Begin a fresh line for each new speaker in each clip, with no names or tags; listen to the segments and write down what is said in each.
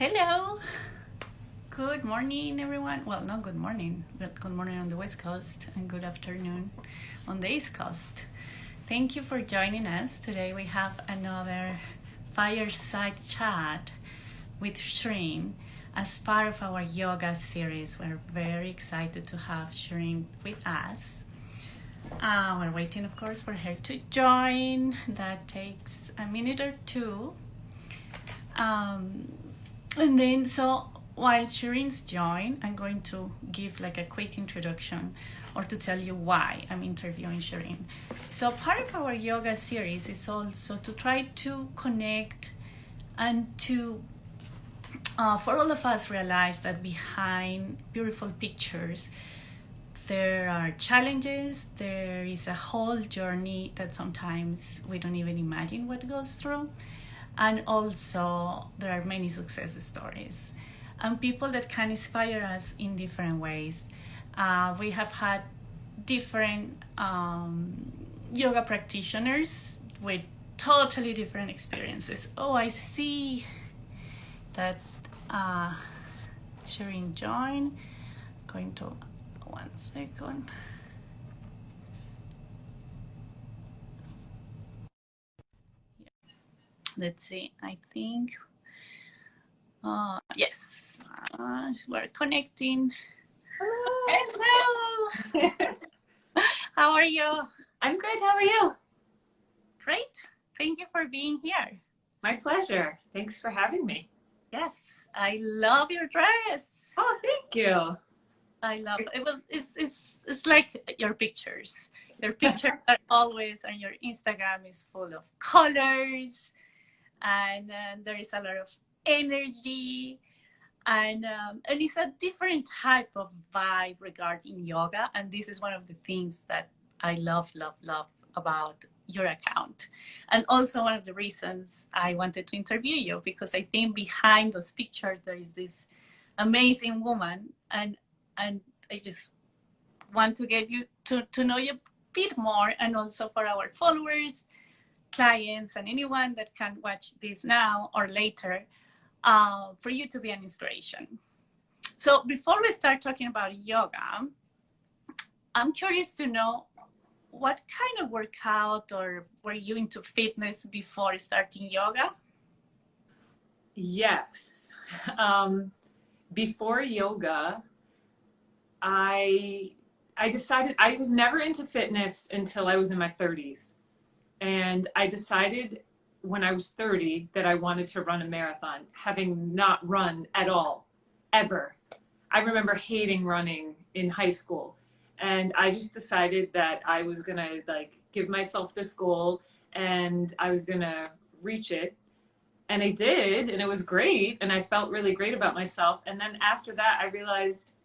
Hello. Good morning, everyone. Well, not good morning, but good morning on the West Coast and good afternoon on the East Coast. Thank you for joining us. Today we have another fireside chat with Shireen as part of our yoga series. We're very excited to have Shireen with us. We're waiting, of course, for her to join. That takes a minute or two. And then, so while Shireen's joined, I'm going to give like a quick introduction or to tell you why I'm interviewing Shireen. So part of our yoga series is also to try to connect and to, for all of us, realize that behind beautiful pictures, there are challenges, there is a whole journey that sometimes we don't even imagine what goes through. And also, there are many success stories and people that can inspire us in different ways. We have had different yoga practitioners with totally different experiences. Oh, I see that Shireen joined. Going to 1 second. Let's see, I think, yes, we're connecting. Hello. How are you?
I'm good. How are you?
Great. Thank you for being here.
My pleasure. Thanks for having me.
Yes, I love your dress.
Oh, thank you.
I love it. Well, it's like your pictures. Your pictures are always, and your Instagram is full of colors, and there is a lot of energy, and it's a different type of vibe regarding yoga. And this is one of the things that I love about your account, and also one of the reasons I wanted to interview you, because I think behind those pictures there is this amazing woman, and I just want to get you to know you a bit more, and also for our followers, clients, and anyone that can watch this now or later, for you to be an inspiration. So before we start talking about yoga, I'm curious to know what kind of workout, or were you into fitness before starting yoga?
Yes. Before yoga, I decided I was never into fitness until I was in my 30s. And I decided when I was 30 that I wanted to run a marathon, having not run at all, ever. I remember hating running in high school. And I just decided that I was going to give myself this goal and I was going to reach it. And I did, and it was great, and I felt really great about myself. And then after that, I realized,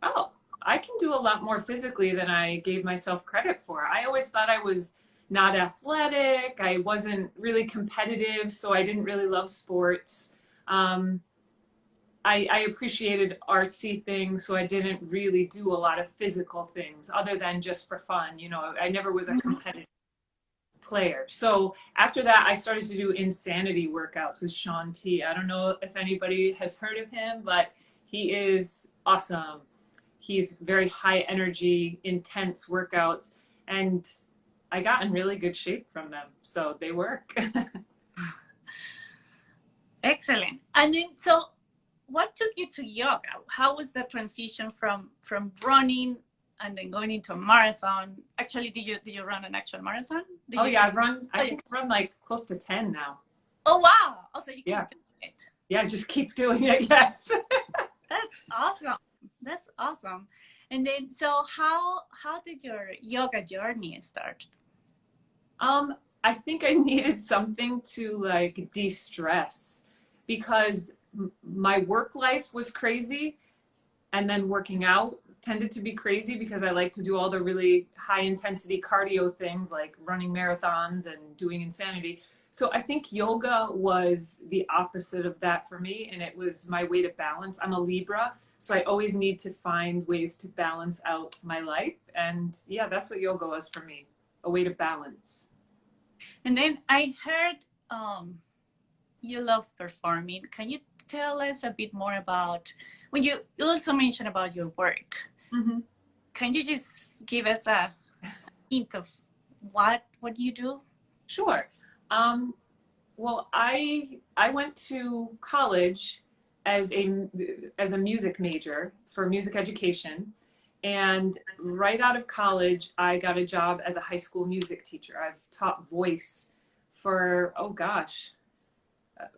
oh, I can do a lot more physically than I gave myself credit for. I always thought I was not athletic. I wasn't really competitive, so I didn't really love sports. Um, I appreciated artsy things, so I didn't really do a lot of physical things other than just for fun. You know, I never was a competitive player. So after that, I started to do insanity workouts with Shaun T. I don't know if anybody has heard of him, but he is awesome. He's very high energy, intense workouts, and I got in really good shape from them. So they work.
Excellent. And then, so what took you to yoga? How was that transition from running and then going into a marathon? Actually, did you run an actual marathon?
Oh yeah, I think I run like close to 10 now.
Oh wow! Also, you keep
Yeah.
doing it.
Yeah, just keep doing it. Yes.
That's awesome. That's awesome. And then, so how did your yoga journey start?
I think I needed something to de-stress because my work life was crazy, and then working out tended to be crazy because I like to do all the really high intensity cardio things like running marathons and doing insanity. So I think yoga was the opposite of that for me, and it was my way to balance. I'm a Libra, so I always need to find ways to balance out my life. And yeah, that's what yoga was for me, a way to balance.
And then I heard, um, you love performing. Can you tell us a bit more about when you also mentioned about your work?
Mm-hmm.
Can you just give us a hint of what you do?
Sure. Well, I went to college as a music major for music education, and right out of college, I got a job as a high school music teacher. I've taught voice for, oh gosh,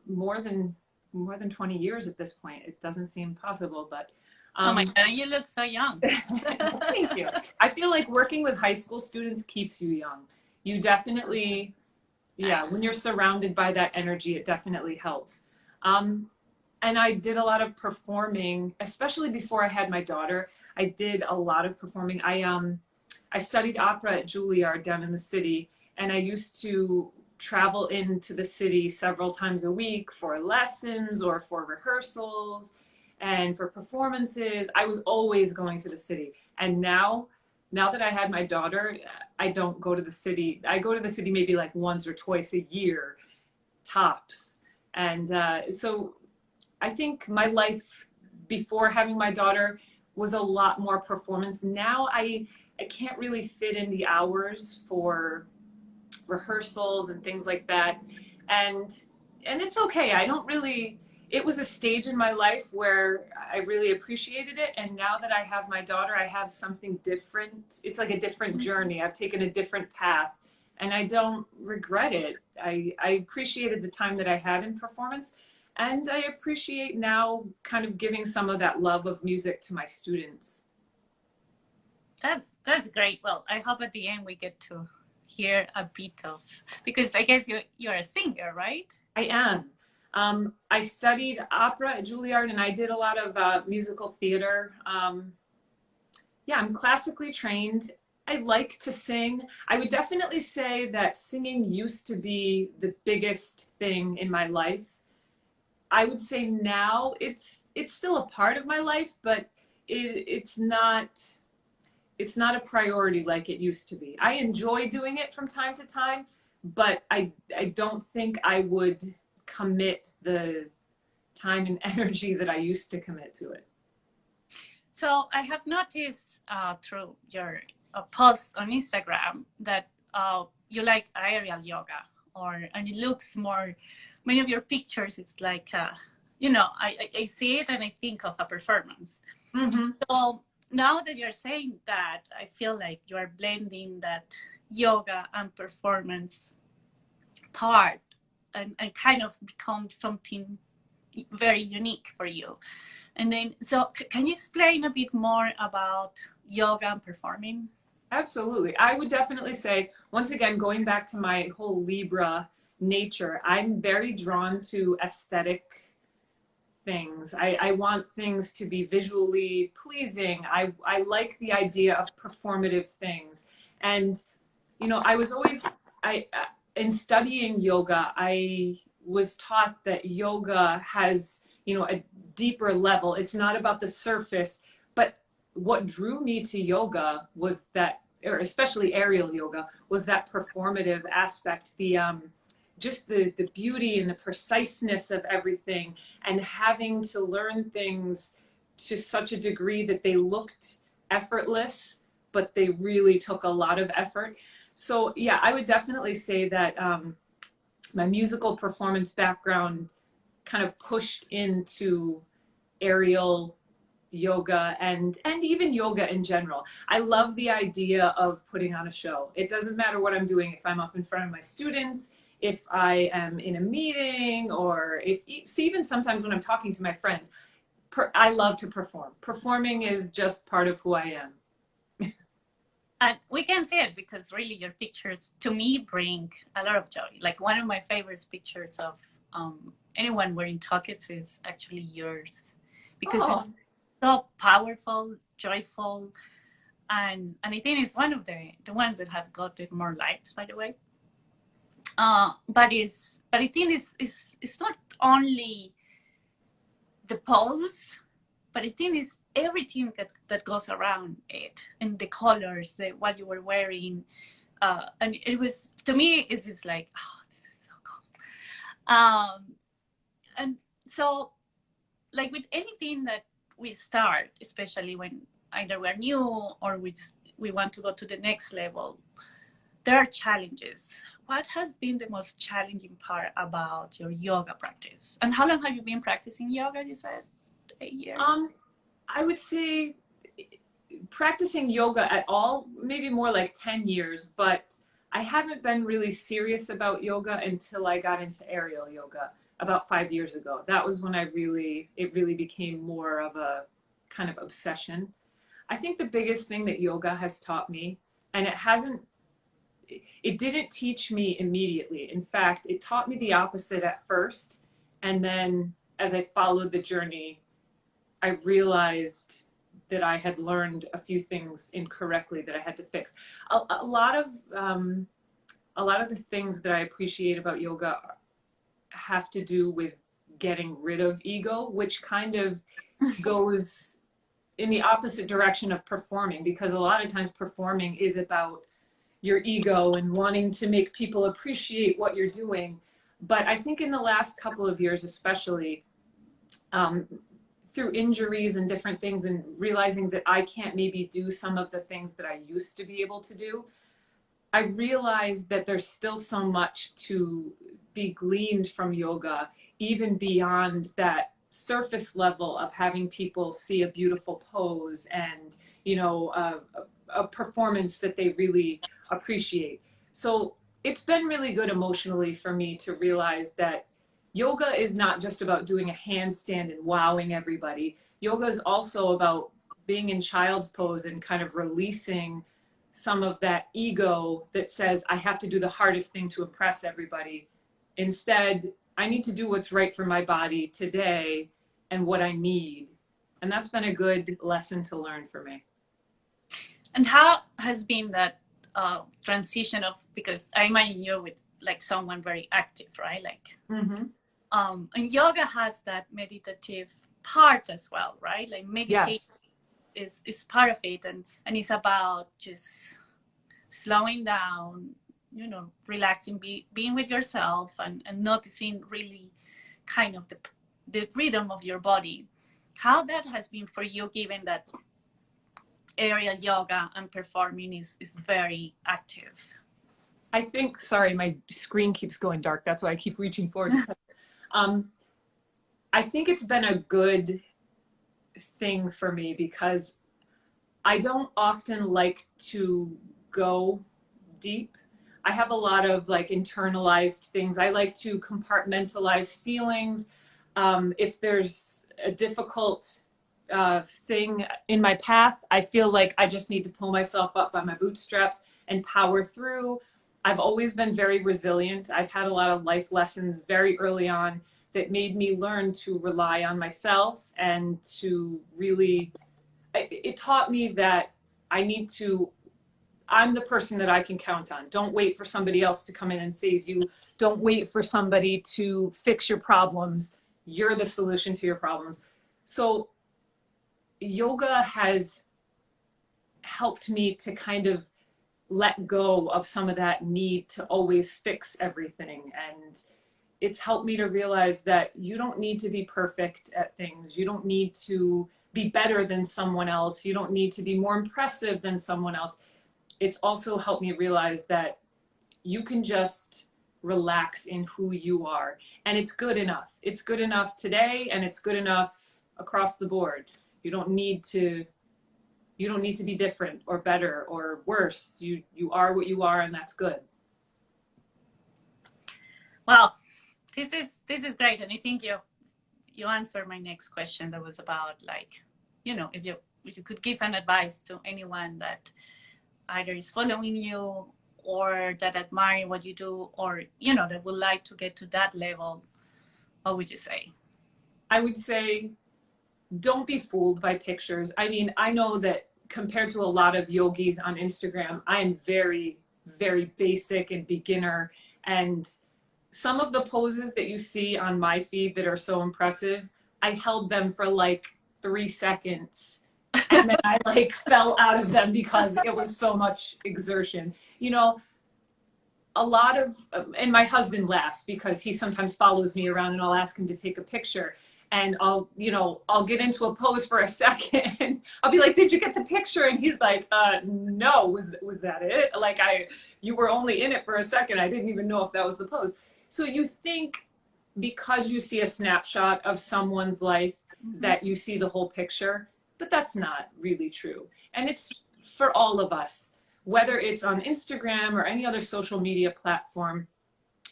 more than 20 years at this point. It doesn't seem possible, but
Oh my God, you look so young.
thank you. I feel like working with high school students keeps you young. You definitely, yeah, when you're surrounded by that energy, it definitely helps. And I did a lot of performing, especially before I had my daughter. I did a lot of performing. I studied opera at Juilliard down in the city, and I used to travel into the city several times a week for lessons or for rehearsals and for performances. I was always going to the city. And now that I had my daughter, I don't go to the city. I go to the city maybe like once or twice a year, tops. And so I think my life before having my daughter was a lot more performance. Now I can't really fit in the hours for rehearsals and things like that. And it's okay. I don't really, it was a stage in my life where I really appreciated it. And now that I have my daughter, I have something different. It's like a different journey. I've taken a different path and I don't regret it. I appreciated the time that I had in performance. And I appreciate now kind of giving some of that love of music to my students.
That's great. Well, I hope at the end we get to hear a bit of, because I guess you're a singer, right?
I am. I studied opera at Juilliard and I did a lot of musical theater. Yeah, I'm classically trained. I like to sing. I would definitely say that singing used to be the biggest thing in my life. I would say now it's still a part of my life, but it's not a priority like it used to be. I enjoy doing it from time to time, but I don't think I would commit the time and energy that I used to commit to it.
So I have noticed through your posts on Instagram that you like aerial yoga, and it looks more. Many of your pictures, it's like I see it and I think of a performance.
Mm-hmm.
So now that you're saying that, I feel like you are blending that yoga and performance part and kind of become something very unique for you. And then, so can you explain a bit more about yoga and performing?
Absolutely. I would definitely say, once again, going back to my whole Libra nature, I'm very drawn to aesthetic things. I want things to be visually pleasing. I like the idea of performative things. And, you know, I was always, in studying yoga, I was taught that yoga has, you know, a deeper level. It's not about the surface, but what drew me to yoga was that, or especially aerial yoga, was that performative aspect, just the beauty and the preciseness of everything, and having to learn things to such a degree that they looked effortless, but they really took a lot of effort. So yeah, I would definitely say that my musical performance background kind of pushed into aerial yoga and even yoga in general. I love the idea of putting on a show. It doesn't matter what I'm doing. If I'm up in front of my students, if I am in a meeting, or so even sometimes when I'm talking to my friends, I love to perform. Performing is just part of who I am.
And we can see it because really your pictures to me bring a lot of joy. Like one of my favorite pictures of anyone wearing tuckets is actually yours, because it's so powerful, joyful, and I think it's one of the ones that have gotten more likes, by the way. But I think it's not only the pose, but I think it's everything that goes around it, and the colors, what you were wearing, and it was, to me, it's just like, oh, this is so cool. And so, like with anything that we start, especially when either we're new or we want to go to the next level, there are challenges. What has been the most challenging part about your yoga practice? And how long have you been practicing yoga? You said 8 years.
I would say practicing yoga at all, maybe more like 10 years, but I haven't been really serious about yoga until I got into aerial yoga about 5 years ago. That was when it really became more of a kind of obsession. I think the biggest thing that yoga has taught me, and it didn't teach me immediately. In fact, it taught me the opposite at first. And then as I followed the journey, I realized that I had learned a few things incorrectly that I had to fix. A lot of the things that I appreciate about yoga have to do with getting rid of ego, which kind of goes in the opposite direction of performing, because a lot of times performing is about your ego and wanting to make people appreciate what you're doing. But I think in the last couple of years, especially, through injuries and different things, and realizing that I can't maybe do some of the things that I used to be able to do, I realized that there's still so much to be gleaned from yoga, even beyond that surface level of having people see a beautiful pose and, you know, a performance that they really appreciate. So it's been really good emotionally for me to realize that yoga is not just about doing a handstand and wowing everybody. Yoga is also about being in child's pose and kind of releasing some of that ego that says, I have to do the hardest thing to impress everybody. Instead, I need to do what's right for my body today and what I need. And that's been a good lesson to learn for me.
And how has been that transition of, because I imagine you're with like someone very active, right? Like, and yoga has that meditative part as well, right? Like meditation is part of it, and it's about just slowing down, you know, relaxing, being with yourself, and noticing really kind of the rhythm of your body. How that has been for you, given that aerial yoga and performing is very active?
I think, sorry, my screen keeps going dark. That's why I keep reaching forward. I think it's been a good thing for me because I don't often like to go deep. I have a lot of like internalized things. I like to compartmentalize feelings. If there's a difficult thing in my path, I feel like I just need to pull myself up by my bootstraps and power through. I've always been very resilient. I've had a lot of life lessons very early on that made me learn to rely on myself and to really, it taught me that I'm the person that I can count on. Don't wait for somebody else to come in and save you. Don't wait for somebody to fix your problems. You're the solution to your problems. So yoga has helped me to kind of let go of some of that need to always fix everything. And it's helped me to realize that you don't need to be perfect at things. You don't need to be better than someone else. You don't need to be more impressive than someone else. It's also helped me realize that you can just relax in who you are. And it's good enough. It's good enough today, and it's good enough across the board. You don't need to be different or better or worse. You are what you are, and that's good.
Well, this is great, and I think you answered my next question that was about, like, you know, if you could give an advice to anyone that either is following you or that admire what you do, or, you know, that would like to get to that level, what would you say?
I would say, don't be fooled by pictures. I mean, I know that compared to a lot of yogis on Instagram, I am very, very basic and beginner. And some of the poses that you see on my feed that are so impressive, I held them for like 3 seconds. And then I like fell out of them because it was so much exertion. You know, a lot of, and my husband laughs because he sometimes follows me around and I'll ask him to take a picture and I'll, you know, I'll get into a pose for a second. I'll be like, did you get the picture? And he's like, no, was that it? Like you were only in it for a second. I didn't even know if that was the pose. So you think because you see a snapshot of someone's life that you see the whole picture, but that's not really true. And it's for all of us, whether it's on Instagram or any other social media platform,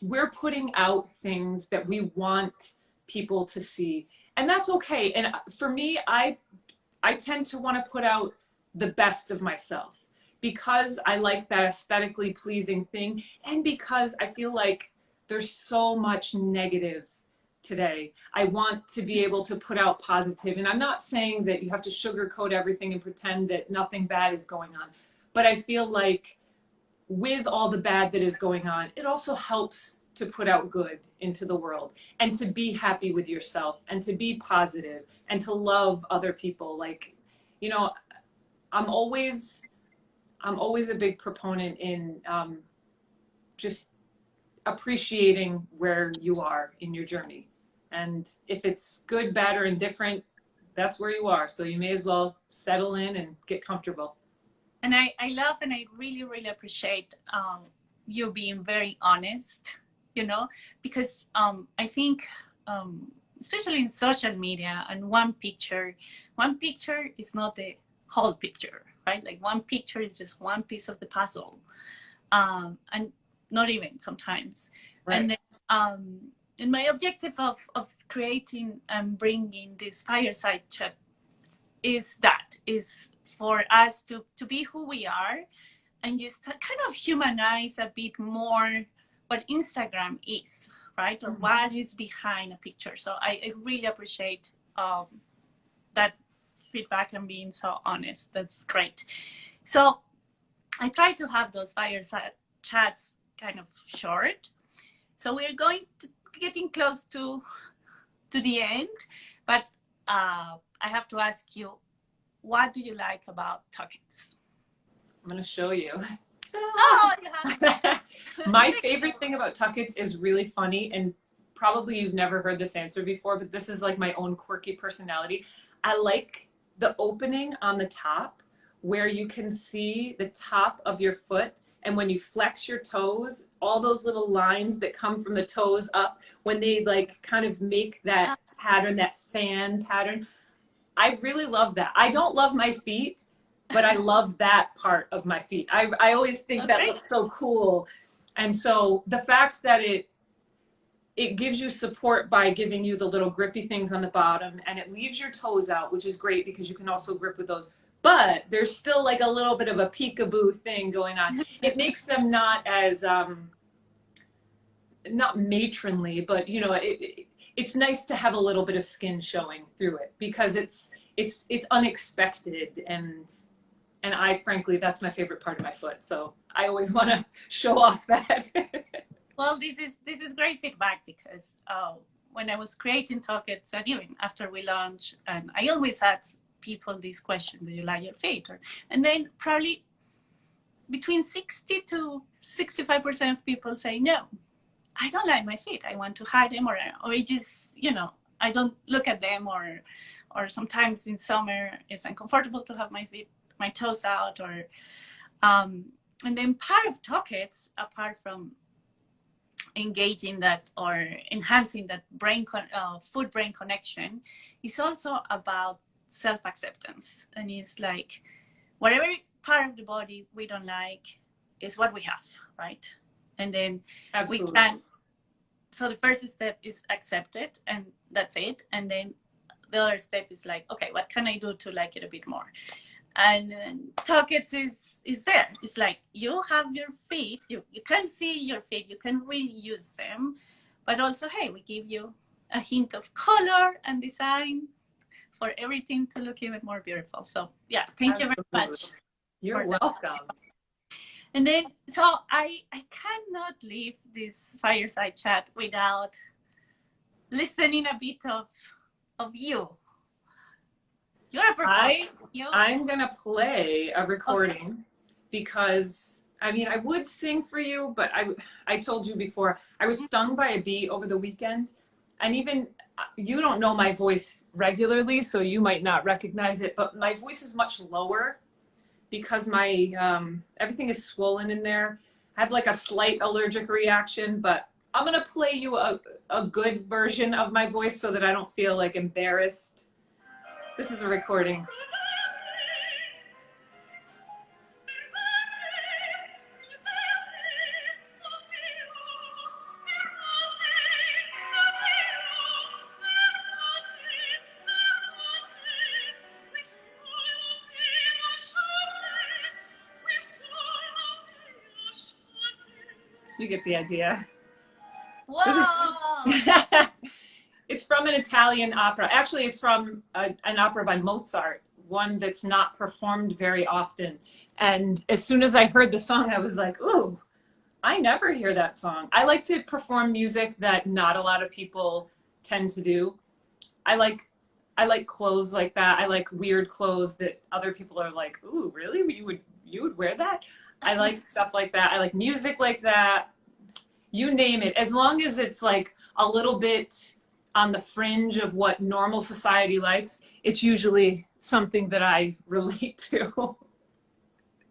we're putting out things that we want people to see. And that's okay. And for me, I tend to want to put out the best of myself because I like that aesthetically pleasing thing. And because I feel like there's so much negative today. I want to be able to put out positive. And I'm not saying that you have to sugarcoat everything and pretend that nothing bad is going on. But I feel like with all the bad that is going on, it also helps to put out good into the world and to be happy with yourself and to be positive and to love other people. Like, you know, I'm always a big proponent in just appreciating where you are in your journey. And if it's good, bad, or indifferent, that's where you are. So you may as well settle in and get comfortable.
And I love and I really, really appreciate you being very honest, you know, because I think, especially in social media, and one picture is not the whole picture, right? Like one picture is just one piece of the puzzle, and not even sometimes. Right. And then, and my objective of creating and bringing this fireside chat is for us to be who we are and just kind of humanize a bit more what Instagram is, right? Or what is behind a picture. So I really appreciate that feedback and being so honest. That's great. So I try to have those fireside chats kind of short. So we're getting close to the end, but I have to ask you, what do you like about Tuckits?
I'm going to show you.
Oh, you have
My favorite thing about Tuckits is really funny, and probably you've never heard this answer before, but this is like my own quirky personality. I like the opening on the top where you can see the top of your foot, and when you flex your toes, all those little lines that come from the toes up, when they like kind of make that pattern, that fan pattern. I really love that. I don't love my feet, but I love that part of my feet. I always think that looks so cool. And so the fact that it gives you support by giving you the little grippy things on the bottom, and it leaves your toes out, which is great because you can also grip with those. But there's still like a little bit of a peekaboo thing going on. It makes them not as, not matronly, but you know, it's nice to have a little bit of skin showing through it because it's unexpected, and I frankly, that's my favorite part of my foot. So I always want to show off that.
Well, this is great feedback because when I was creating Tuckits, and even after we launched, and I always ask people this question: do you like your feet? And then probably between 60 to 65% of people say no. I don't like my feet. I want to hide them, or it just, you know, I don't look at them, or sometimes in summer it's uncomfortable to have my toes out, or and then part of Tuckits, apart from engaging that or enhancing that foot-brain connection, is also about self-acceptance. And it's like whatever part of the body we don't like is what we have, right? And then Absolutely. We can, so the first step is accept it, and that's it. And then the other step is like, okay, what can I do to like it a bit more? And then Tuckits is there. It's like you have your feet, you can see your feet, you can really use them, but also, hey, we give you a hint of color and design for everything to look even more beautiful. So yeah, thank you very much.
You're welcome.
And then, so I cannot leave this fireside chat without listening a bit of you. You're a performer.
I'm going to play a recording because I mean, I would sing for you, but I told you before, I was stung by a bee over the weekend. And even you don't know my voice regularly, so you might not recognize it, but my voice is much lower because my everything is swollen in there. I have like a slight allergic reaction, but I'm gonna play you a good version of my voice so that I don't feel like embarrassed. This is a recording. You get the idea.
Whoa!
It's from an Italian opera. Actually, it's from an opera by Mozart, one that's not performed very often. And as soon as I heard the song, I was like, ooh, I never hear that song. I like to perform music that not a lot of people tend to do. I like clothes like that. I like weird clothes that other people are like, ooh, really? You would wear that? I like stuff like that. I like music like that. You name it. As long as it's like a little bit on the fringe of what normal society likes, it's usually something that I relate to.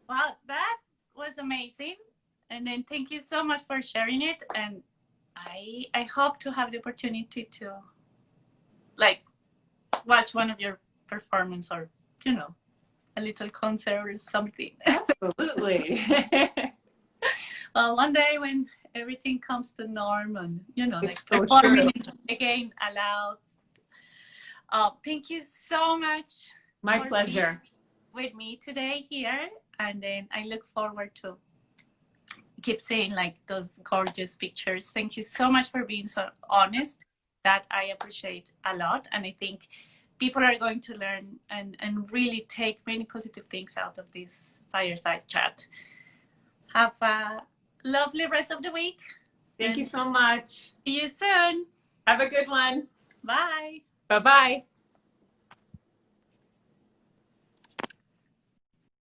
Well, that was amazing. And then thank you so much for sharing it. And I hope to have the opportunity to like watch one of your performance or, you know, a little concert or something.
Absolutely.
Well, one day when everything comes to norm and, you know,
It's
like
so
performing
true.
again allowed. Thank you so much.
My
for
pleasure.
being with me today here. And then I look forward to keep seeing like those gorgeous pictures. Thank you so much for being so honest. That I appreciate a lot. And I think people are going to learn and really take many positive things out of this fireside chat. Have a lovely rest of the week.
Thank you so much.
See you soon.
Have a good one.
Bye.
Bye-bye.